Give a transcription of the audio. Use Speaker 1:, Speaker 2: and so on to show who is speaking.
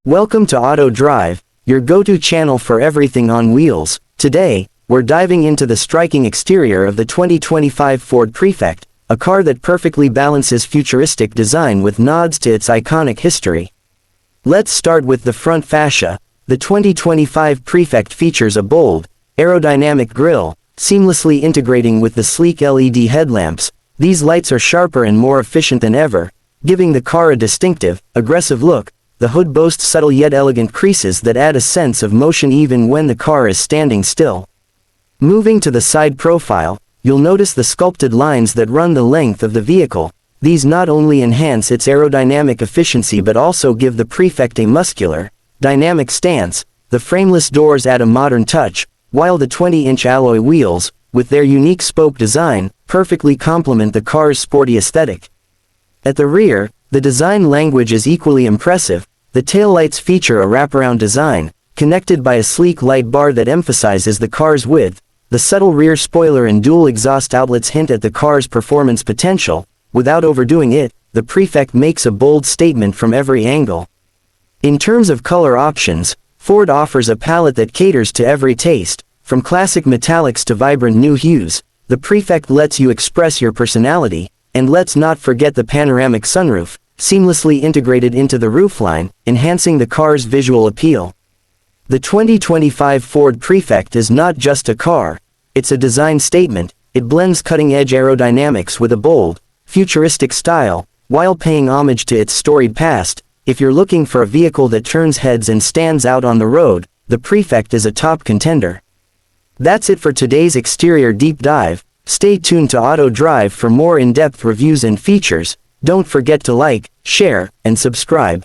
Speaker 1: Welcome to Auto Drive, your go-to channel for everything on wheels. Today, we're diving into the striking exterior of the 2025 Ford Prefect, a car that perfectly balances futuristic design with nods to its iconic history. Let's start with the front fascia. The 2025 Prefect features a bold, aerodynamic grille, seamlessly integrating with the sleek LED headlamps. These lights are sharper and more efficient than ever, giving the car a distinctive, aggressive look. The hood boasts subtle yet elegant creases that add a sense of motion even when the car is standing still. Moving to the side profile, you'll notice the sculpted lines that run the length of the vehicle. These not only enhance its aerodynamic efficiency but also give the Prefect a muscular, dynamic stance. The frameless doors add a modern touch, while the 20-inch alloy wheels, with their unique spoke design, perfectly complement the car's sporty aesthetic. At the rear, the design language is equally impressive. The taillights feature a wraparound design, connected by a sleek light bar that emphasizes the car's width. The subtle rear spoiler and dual exhaust outlets hint at the car's performance potential. Without overdoing it, the Prefect makes a bold statement from every angle. In terms of color options, Ford offers a palette that caters to every taste. From classic metallics to vibrant new hues, the Prefect lets you express your personality. And let's not forget the panoramic sunroof, seamlessly integrated into the roofline, enhancing the car's visual appeal. The 2025 Ford Prefect is not just a car, it's a design statement. It blends cutting-edge aerodynamics with a bold, futuristic style, while paying homage to its storied past. If you're looking for a vehicle that turns heads and stands out on the road, the Prefect is a top contender. That's it for today's exterior deep dive. Stay tuned to Auto Drive for more in-depth reviews and features. Don't forget to like, share, and subscribe.